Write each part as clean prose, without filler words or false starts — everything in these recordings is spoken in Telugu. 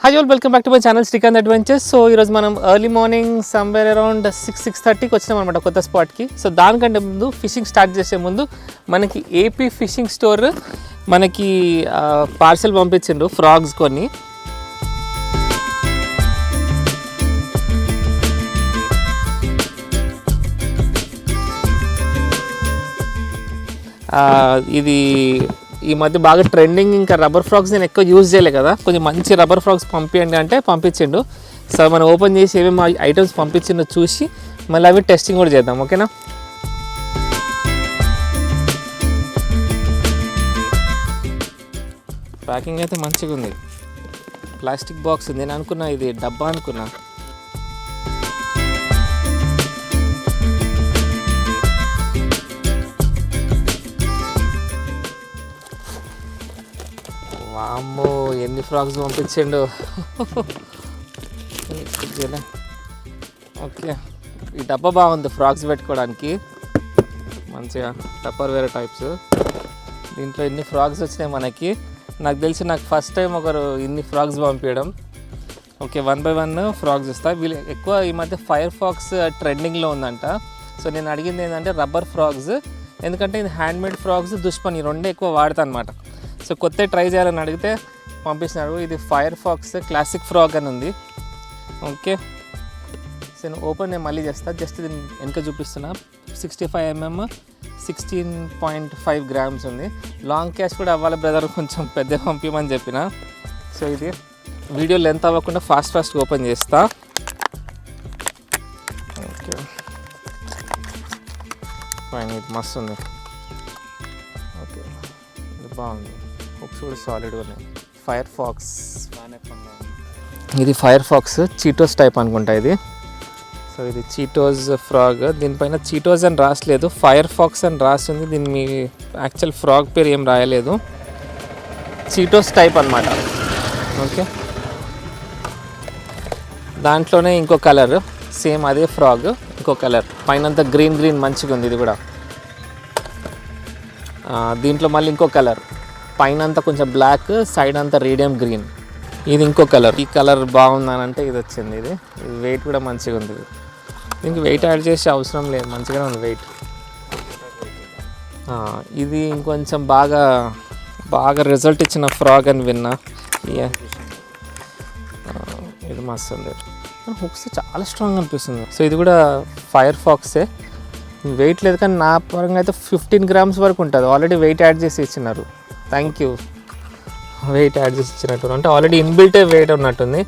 Hi all, welcome back to my channel Srikanth adventures. So ఈరోజు మనం ఎర్లీ మార్నింగ్ సమ్వేర్ అరౌండ్ 6:30కి వచ్చినాం అనమాట కొత్త స్పాట్కి. సో దానికంటే ముందు ఫిషింగ్ స్టార్ట్ చేసే ముందు మనకి ఏపీ ఫిషింగ్ స్టోర్ మనకి పార్సెల్ పంపించిండు, ఫ్రాగ్స్ కొన్ని. ఇది ఈ మధ్య బాగా ట్రెండింగ్. ఇంకా రబ్బర్ ఫ్రాగ్స్ నేను ఎక్కువ యూజ్ చేయలే కదా, కొంచెం మంచి రబ్బర్ ఫ్రాగ్స్ పంపించండి అంటే పంపించిండు. సో మనం ఓపెన్ చేసి ఏమేమి ఐటమ్స్ పంపించిండో చూసి మళ్ళీ అవి టెస్టింగ్ కూడా చేద్దాం, ఓకేనా? ప్యాకింగ్ అయితే మంచిగా ఉంది, ప్లాస్టిక్ బాక్స్ ఉంది. నేను అనుకున్నా ఇది డబ్బా అనుకున్నా. అమ్మో, ఎన్ని ఫ్రాక్స్ పంపించిండు. ఓకే, ఈ డబ్బా బాగుంది ఫ్రాక్స్ పెట్టుకోవడానికి, మంచిగా టప్పర్ వేరే టైప్స్. దీంట్లో ఎన్ని ఫ్రాక్స్ వచ్చినాయి మనకి. నాకు ఫస్ట్ టైం ఒకరు ఇన్ని ఫ్రాక్స్ పంపించడం. ఓకే, 1 by 1 ఫ్రాక్స్ ఇస్తా. వీళ్ళు ఎక్కువ ఈ మధ్య ఫైర్ ఫాక్స్ ట్రెండింగ్లో ఉందంట. సో నేను అడిగింది ఏంటంటే రబ్బర్ ఫ్రాక్స్, ఎందుకంటే ఇది హ్యాండ్మేడ్ ఫ్రాక్స్ దుష్పన్ ఈ రెండే ఎక్కువ వాడతా అనమాట. సో కొత్త ట్రై చేయాలని అడిగితే పంపిస్తున్నారు. ఇది ఫైర్ ఫాక్స్ క్లాసిక్ ఫ్రాక్ అని ఉంది. ఓకే, సో నేను ఓపెన్ నేను మళ్ళీ చేస్తాను. జస్ట్ ఇది వెనక చూపిస్తున్నా. 65 mm 16.5 grams ఉంది. లాంగ్ క్యాష్ కూడా అవ్వాలి బ్రదర్, కొంచెం పెద్ద పంపించమని చెప్పిన. సో ఇది వీడియో లెంత్ అవ్వకుండా ఫాస్ట్ ఓపెన్ చేస్తా. ఓకే ఫైన్, ఇది మస్తు ఉంది. ఓకే, ఇది బాగుంది. హుక్స్ కూడా సాలిడ్గా ఉన్నాయి. ఫైర్ ఫాక్స్, ఇది ఫైర్ ఫాక్స్ చీటోస్ టైప్ అనుకుంటా ఇది. సో ఇది చీటోస్ ఫ్రాగ్. దీనిపైన చీటోస్ అని రాసలేదు, ఫైర్ ఫాక్స్ అని రాసింది. దీని మీ యాక్చువల్ ఫ్రాగ్ పేరు ఏం రాయలేదు. చీటోస్ టైప్ అనమాట. ఓకే, దాంట్లోనే ఇంకో కలర్ సేమ్ అదే ఫ్రాగ్, ఇంకో కలర్ పైనంతా గ్రీన్ మంచిగా ఉంది. ఇది కూడా దీంట్లో మళ్ళీ ఇంకో కలర్, పైన అంతా కొంచెం బ్లాక్, సైడ్ అంతా రేడియం గ్రీన్. ఇది ఇంకో కలర్. ఈ కలర్ బాగుందని అంటే ఇది వచ్చింది. ఇది వెయిట్ కూడా మంచిగా ఉంది. దీనికి వెయిట్ యాడ్ చేసే అవసరం లేదు, మంచిగానే ఉంది వెయిట్. ఇది ఇంకొంచెం బాగా రిజల్ట్ ఇచ్చిన ఫ్రాగ్ అని విన్నా. ఇది మస్తు ఉంది. హుక్స్ చాలా స్ట్రాంగ్ అనిపిస్తుంది. సో ఇది కూడా ఫైర్ ఫాక్సే. వెయిట్ లేదు కానీ నా పరంగా అయితే 15 grams వరకు ఉంటుంది. ఆల్రెడీ వెయిట్ యాడ్ చేసి ఇచ్చినారు. థ్యాంక్ యూ, వెయిట్ యాడ్ చేసి ఇచ్చినట్టు, అంటే ఆల్రెడీ ఇన్బిల్టే వెయిట్ ఉన్నట్టుంది.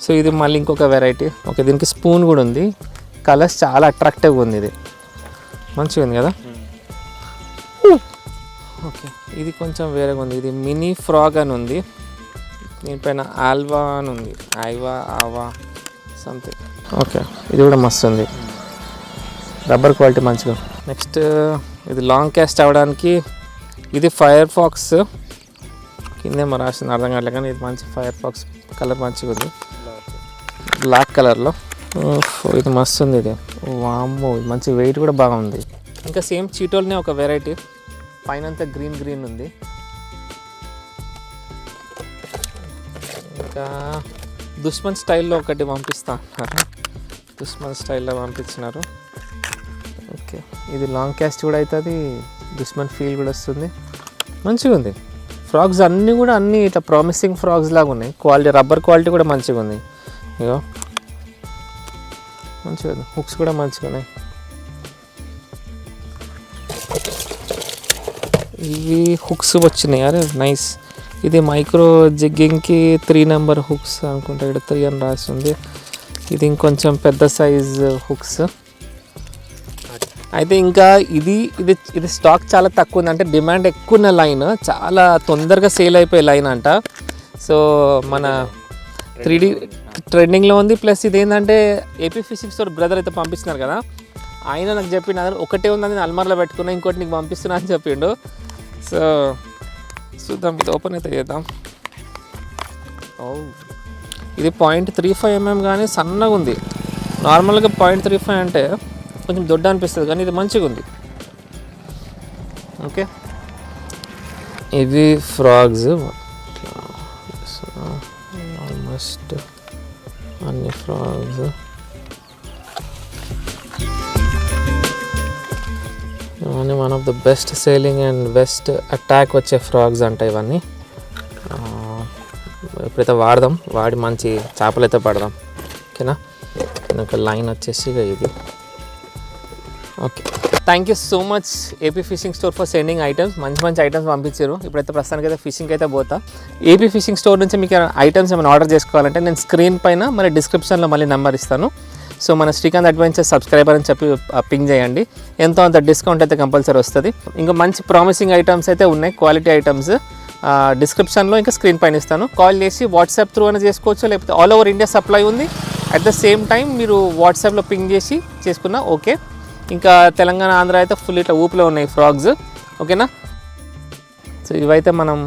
సో ఇది మళ్ళీ ఇంకొక వెరైటీ. ఓకే, దీనికి స్పూన్ కూడా ఉంది. కలర్స్ చాలా అట్రాక్టివ్గా ఉంది. ఇది మంచిగా ఉంది కదా. ఓకే, ఇది కొంచెం వేరేగా ఉంది. ఇది మినీ ఫ్రాగ్ అని ఉంది. దీనిపైన ఆల్వా అని ఉంది, ఆవా సంథింగ్. ఓకే, ఇది కూడా మస్తు ఉంది, రబ్బర్ క్వాలిటీ మంచిగా. నెక్స్ట్ ఇది లాంగ్ క్యాస్ట్ అవ్వడానికి. ఇది ఫైర్ ఫాక్స్, కిందేమో రాసింది అర్థం కావట్లేదు కానీ ఇది మంచి ఫైర్ ఫాక్స్ కలర్ మంచిగా ఉంది, బ్లాక్ కలర్లో. ఇది మస్తు ఉంది. ఇది వామ్మో, మంచి వెయిట్ కూడా బాగుంది. ఇంకా సేమ్ చీటోల్నే ఒక వెరైటీ, పైన అంతా గ్రీన్ ఉంది. ఇంకా దుష్మన్ స్టైల్లో ఒకటి పంపిస్తా అన్నారు, దుష్మన్ స్టైల్లో పంపించినారు. ఓకే, ఇది లాంగ్ క్యాస్ట్ కూడా అవుతుంది, దుష్మన్ ఫీల్ కూడా వస్తుంది, మంచిగా ఉంది. ఫ్రాగ్స్ అన్నీ ఇట్లా ప్రామిసింగ్ ఫ్రాగ్స్ లాగా ఉన్నాయి. క్వాలిటీ, రబ్బర్ క్వాలిటీ కూడా మంచిగా ఉంది. ఇగో మంచిగా ఉంది. హుక్స్ కూడా మంచిగా ఉన్నాయి. ఇవి హుక్స్ వచ్చినాయి, అరే నైస్. ఇది మైక్రో జిగ్గింగ్కి 3 number హుక్స్ అనుకుంటా, ఇక్కడ 3 అని రాస్తుంది. ఇది ఇంకొంచెం పెద్ద సైజ్ హుక్స్. అయితే ఇంకా ఇది స్టాక్ చాలా తక్కువ ఉంది, అంటే డిమాండ్ ఎక్కువ ఉన్న లైన్, చాలా తొందరగా సేల్ అయిపోయే లైన్ అంట. సో మన 3D ట్రెండింగ్లో ఉంది. ప్లస్ ఇది ఏంటంటే ఏపీ ఫిషింగ్ స్టోర్ బ్రదర్ అయితే పంపిస్తున్నారు కదా, ఆయన నాకు చెప్పిన ఒకటే ఉందని నేను అల్మార్లో పెట్టుకున్నా, ఇంకోటి నీకు పంపిస్తున్నా అని చెప్పిండు. సో చూద్దాం, ఇది ఓపెన్ అయితే చేద్దాం. ఇది 0.35 mm కానీ సన్నగా ఉంది. నార్మల్గా 0.35 అంటే కొంచెం దొడ్డ అనిపిస్తుంది కానీ ఇది మంచిగా ఉంది. ఓకే, ఇవి ఫ్రాగ్స్ ఆల్మోస్ట్ అన్ని ఫ్రాగ్స్. ఇవన్నీ one of the best selling and best attack వచ్చే ఫ్రాగ్స్ అంట ఇవన్నీ. ఎప్పుడైతే వాడి మంచి చేపలు అయితే పడదాం. ఓకేనా, ఒక లైన్ వచ్చేసి ఇది. Okay, thank you so much AP fishing store for sending items. మంచి ఐటమ్స్ పంపించారు. ఇప్పుడైతే ప్రస్తుతానికి అయితే ఫిషింగ్ అయితే పోతా. ఏపీ ఫిషింగ్ స్టోర్ నుంచి మీకు ఐటమ్స్ ఏమైనా ఆర్డర్ చేసుకోవాలంటే నేను స్క్రీన్ పైన మళ్ళీ డిస్క్రిప్షన్లో మళ్ళీ నెంబర్ ఇస్తాను. సో మన శ్రీకాంత్ అడ్వెంచర్స్ సబ్స్క్రైబర్ అని చెప్పి పింగ్ చేయండి. ఎంతో అంత డిస్కౌంట్ అయితే కంపల్సరీ వస్తుంది. ఇంకా మంచి ప్రామిసింగ్ ఐటమ్స్ అయితే ఉన్నాయి, క్వాలిటీ ఐటమ్స్. డిస్క్రిప్షన్లో ఇంకా స్క్రీన్ పైన ఇస్తాను. కాల్ చేసి వాట్సాప్ త్రూ అయినా చేసుకోవచ్చు, లేకపోతే ఆల్ ఓవర్ ఇండియా సప్లై ఉంది. అట్ ద సేమ్ టైం మీరు వాట్సాప్లో పింగ్ చేసి చేసుకున్నా ఓకే. ఇంకా తెలంగాణ, ఆంధ్ర అయితే ఫుల్ ఇట్లా ఊపిలో ఉన్నాయి ఫ్రాగ్స్. ఓకేనా, సో ఇవైతే మనం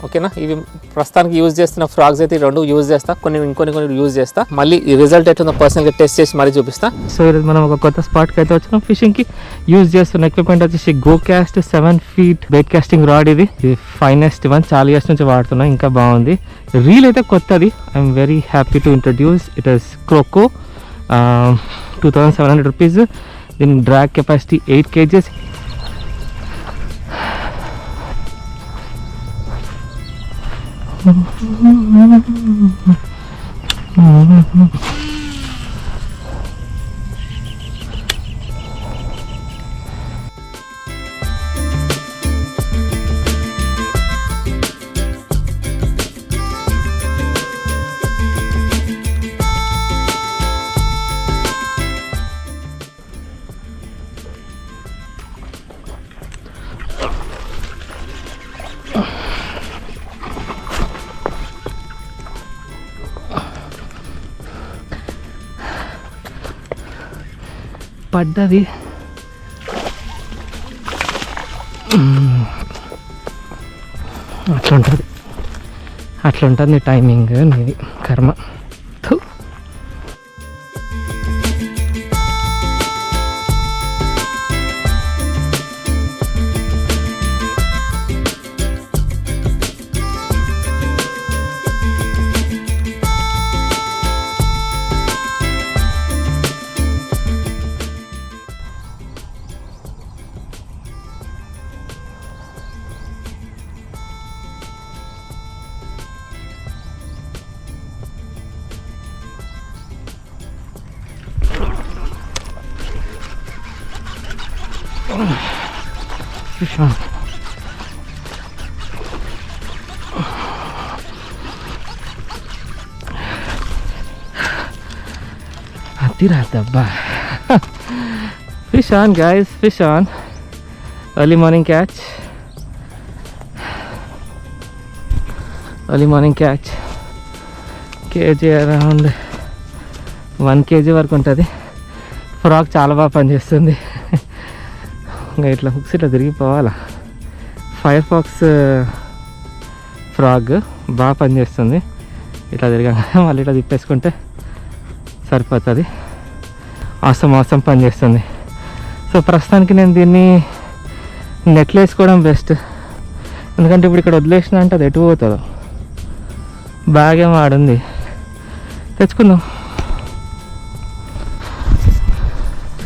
ఓకేనా, ఇవి ప్రస్తుతానికి యూజ్ చేస్తున్న ఫ్రాగ్స్ అయితే 2 యూజ్ చేస్తా, ఇంకొన్ని యూజ్ చేస్తా. మళ్ళీ ఈ రిజల్ట్ ఎట్లుందో పర్సనల్గా టెస్ట్ చేసి మరీ చూపిస్తా. సో ఈరోజు మనం ఒక కొత్త స్పాట్కి అయితే వచ్చినాం. ఫిషింగ్కి యూజ్ చేస్తున్న ఎక్విప్మెంట్ వచ్చేసి go cast 7 feet bait casting rod. ఇది ఫైనెస్ట్ వన్, చాలా ఇయర్స్ నుంచి వాడుతున్నా, ఇంకా బాగుంది. రీల్ అయితే కొత్తది. I'm very happy to introduce. It is Croco, 2700 rupees. దీని డ్రాగ్ కెపాసిటీ 8 kgs. పడ్డది. అట్లుంటుంది టైమింగ్. నీది కర్మ. అది రాదబ్బా. Fish on guys, fish on. Early morning catch. kg around 1 kg వరకు ఉంటుంది. ఫ్రాగ్ చాలా బాగా పనిచేస్తుంది. ఇంకా ఇట్లా హుక్స్ ఇట్లా తిరిగిపోవాలా. ఫైర్ ఫాక్స్ ఫ్రాగ్ బాగా పనిచేస్తుంది. ఇట్లా తిరగగానే మళ్ళీ ఇట్లా తిప్పేసుకుంటే సరిపోతుంది. అవసరం పనిచేస్తుంది. సో ప్రస్తుతానికి నేను దీన్ని నెట్లో వేసుకోవడం బెస్ట్. ఎందుకంటే ఇప్పుడు ఇక్కడ వదిలేసిన అంటే అది ఎటు పోతుందో. బ్యాగ్ ఏమో ఆడుంది, తెచ్చుకుందాం.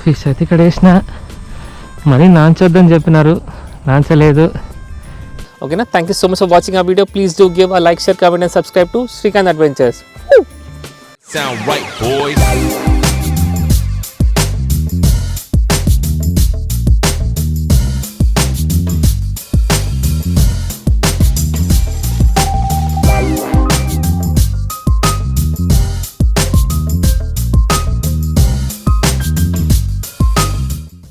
ఫిష్ అయితే ఇక్కడ వేసిన, మరీ నాంచొద్దని చెప్పినారు, నాంచలేదు. ఓకేనా, thank you so much for watching our video. Please do give a like, share, comment and subscribe to Srikanth Adventures. Sound right, boys.